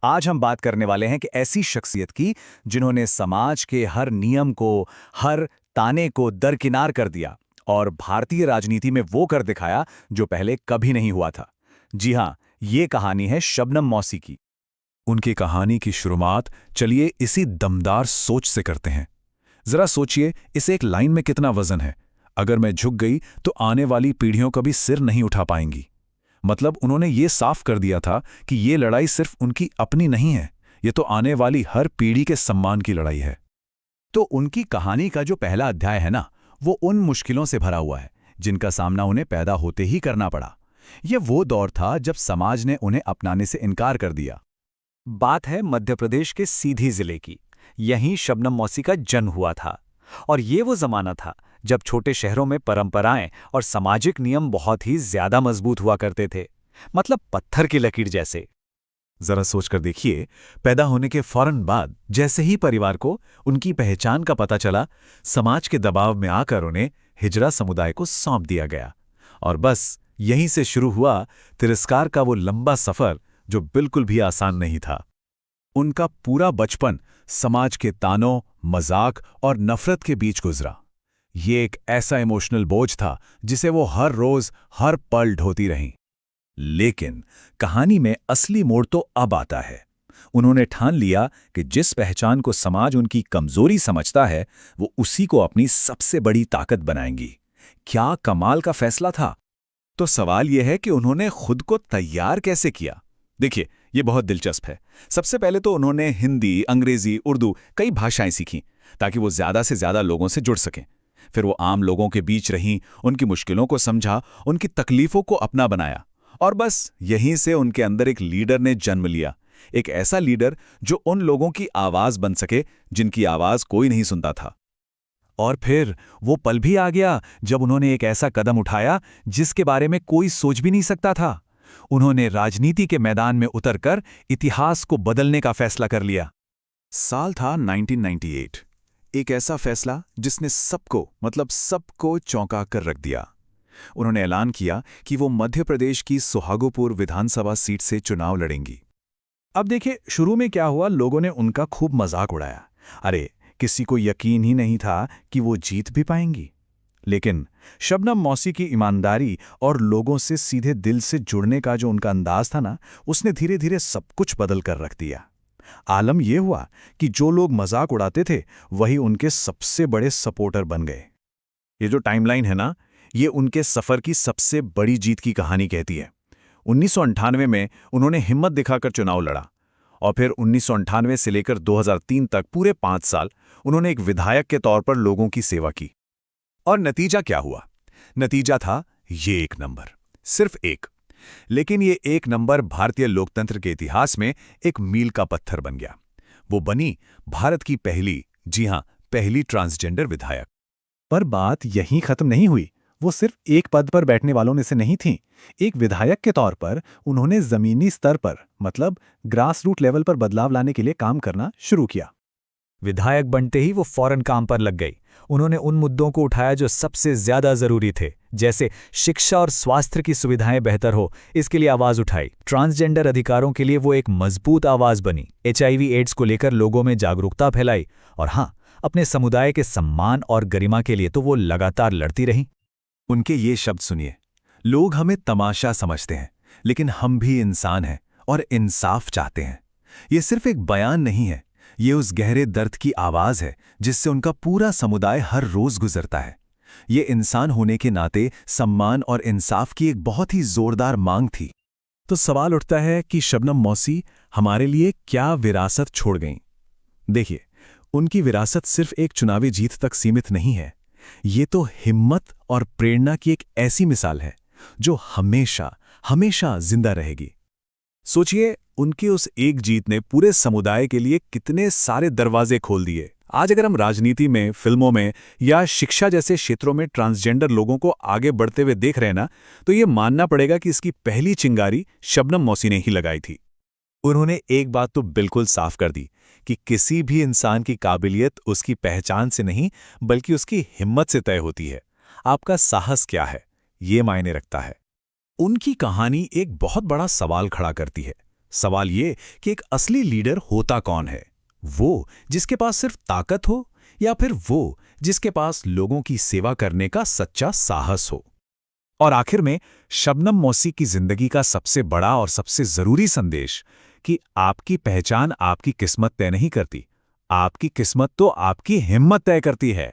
आज हम बात करने वाले हैं कि ऐसी शख्सियत की जिन्होंने समाज के हर नियम को, हर ताने को दरकिनार कर दिया और भारतीय राजनीति में वो कर दिखाया जो पहले कभी नहीं हुआ था। जी हाँ, ये कहानी है शबनम मौसी की। उनकी कहानी की शुरुआत चलिए इसी दमदार सोच से करते हैं। जरा सोचिए, इस एक लाइन में कितना वजन है। अगर मैं झुक गई तो आने वाली पीढ़ियों कभी सिर नहीं उठा पाएंगी। मतलब उन्होंने ये साफ कर दिया था कि ये लड़ाई सिर्फ उनकी अपनी नहीं है, ये तो आने वाली हर पीढ़ी के सम्मान की लड़ाई है। तो उनकी कहानी का जो पहला अध्याय है ना, वो उन मुश्किलों से भरा हुआ है जिनका सामना उन्हें पैदा होते ही करना पड़ा। यह वो दौर था जब समाज ने उन्हें अपनाने से इनकार कर दिया। बात है मध्य प्रदेश के सीधी जिले की। यहीं शबनम मौसी का जन्म हुआ था। और ये वो जमाना था जब छोटे शहरों में परंपराएं और सामाजिक नियम बहुत ही ज्यादा मजबूत हुआ करते थे, मतलब पत्थर की लकीर जैसे। जरा सोचकर देखिए, पैदा होने के फौरन बाद जैसे ही परिवार को उनकी पहचान का पता चला, समाज के दबाव में आकर उन्हें हिजरा समुदाय को सौंप दिया गया। और बस यहीं से शुरू हुआ तिरस्कार का वो लंबा सफर जो बिल्कुल भी आसान नहीं था। उनका पूरा बचपन समाज के तानों, मजाक और नफरत के बीच गुजरा। ये एक ऐसा इमोशनल बोझ था जिसे वो हर रोज हर पल ढोती रहीं। लेकिन कहानी में असली मोड़ तो अब आता है। उन्होंने ठान लिया कि जिस पहचान को समाज उनकी कमजोरी समझता है, वो उसी को अपनी सबसे बड़ी ताकत बनाएंगी। क्या कमाल का फैसला था। तो सवाल यह है कि उन्होंने खुद को तैयार कैसे किया। देखिए, ये बहुत दिलचस्प है। सबसे पहले तो उन्होंने हिंदी, अंग्रेजी, उर्दू कई भाषाएं सीखीं ताकि वो ज्यादा से ज्यादा लोगों से जुड़ सकें। फिर वो आम लोगों के बीच रहीं, उनकी मुश्किलों को समझा, उनकी तकलीफों को अपना बनाया। और बस यहीं से उनके अंदर एक लीडर ने जन्म लिया। एक ऐसा लीडर जो उन लोगों की आवाज बन सके जिनकी आवाज कोई नहीं सुनता था। और फिर वो पल भी आ गया जब उन्होंने एक ऐसा कदम उठाया जिसके बारे में कोई सोच भी नहीं सकता था। उन्होंने राजनीति के मैदान में उतरकर इतिहास को बदलने का फैसला कर लिया। साल था 1998। एक ऐसा फैसला जिसने सबको चौंका कर रख दिया। उन्होंने ऐलान किया कि वो मध्य प्रदेश की सुहागोपुर विधानसभा सीट से चुनाव लड़ेंगी। अब देखिए, शुरू में क्या हुआ, लोगों ने उनका खूब मजाक उड़ाया। अरे, किसी को यकीन ही नहीं था कि वो जीत भी पाएंगी। लेकिन शबनम मौसी की ईमानदारी और लोगों से सीधे दिल से जुड़ने का जो उनका अंदाज था ना, उसने धीरे धीरे सब कुछ बदल कर रख दिया। आलम यह हुआ कि जो लोग मजाक उड़ाते थे वही उनके सबसे बड़े सपोर्टर बन गए। ये जो टाइमलाइन है ना, ये उनके सफर की सबसे बड़ी जीत की कहानी कहती है। 1998 में उन्होंने हिम्मत दिखाकर चुनाव लड़ा और फिर 1998 से लेकर 2003 तक पूरे 5 साल उन्होंने एक विधायक के तौर पर लोगों की सेवा की। और नतीजा क्या हुआ? नतीजा था ये एक नंबर, सिर्फ एक। लेकिन ये एक नंबर भारतीय लोकतंत्र के इतिहास में एक मील का पत्थर बन गया। वो बनी भारत की पहली, जी हां, पहली ट्रांसजेंडर विधायक। पर बात यहीं खत्म नहीं हुई। वो सिर्फ एक पद पर बैठने वालों में से नहीं थीं। एक विधायक के तौर पर उन्होंने जमीनी स्तर पर, मतलब ग्रास रूट लेवल पर बदलाव लाने के लिए काम करना शुरू किया। विधायक बनते ही वो फौरन काम पर लग गई। उन्होंने उन मुद्दों को उठाया जो सबसे ज्यादा जरूरी थे, जैसे शिक्षा और स्वास्थ्य की सुविधाएं बेहतर हो, इसके लिए आवाज उठाई। ट्रांसजेंडर अधिकारों के लिए वो एक मजबूत आवाज बनी। HIV एड्स को लेकर लोगों में जागरूकता फैलाई। और हाँ, अपने समुदाय के सम्मान और गरिमा के लिए तो वो लगातार लड़ती रहीं। उनके ये शब्द सुनिए, लोग हमें तमाशा समझते हैं, लेकिन हम भी इंसान हैं और इंसाफ चाहते हैं। ये सिर्फ एक बयान नहीं है, ये उस गहरे दर्द की आवाज है जिससे उनका पूरा समुदाय हर रोज गुजरता है। ये इंसान होने के नाते सम्मान और इंसाफ की एक बहुत ही जोरदार मांग थी। तो सवाल उठता है कि शबनम मौसी हमारे लिए क्या विरासत छोड़ गईं? देखिए, उनकी विरासत सिर्फ एक चुनावी जीत तक सीमित नहीं है। ये तो हिम्मत और प्रेरणा की एक ऐसी मिसाल है जो हमेशा हमेशा जिंदा रहेगी। सोचिए, उनकी उस एक जीत ने पूरे समुदाय के लिए कितने सारे दरवाजे खोल दिए। आज अगर हम राजनीति में, फिल्मों में या शिक्षा जैसे क्षेत्रों में ट्रांसजेंडर लोगों को आगे बढ़ते हुए देख रहे हैं ना, तो ये मानना पड़ेगा कि इसकी पहली चिंगारी शबनम मौसी ने ही लगाई थी। उन्होंने एक बात तो बिल्कुल साफ कर दी कि किसी भी इंसान की काबिलियत उसकी पहचान से नहीं, बल्कि उसकी हिम्मत से तय होती है। आपका साहस क्या है, ये मायने रखता है। उनकी कहानी एक बहुत बड़ा सवाल खड़ा करती है। सवाल ये कि एक असली लीडर होता कौन है? वो जिसके पास सिर्फ ताकत हो, या फिर वो जिसके पास लोगों की सेवा करने का सच्चा साहस हो? और आखिर में शबनम मौसी की जिंदगी का सबसे बड़ा और सबसे जरूरी संदेश कि आपकी पहचान आपकी किस्मत तय नहीं करती, आपकी किस्मत तो आपकी हिम्मत तय करती है।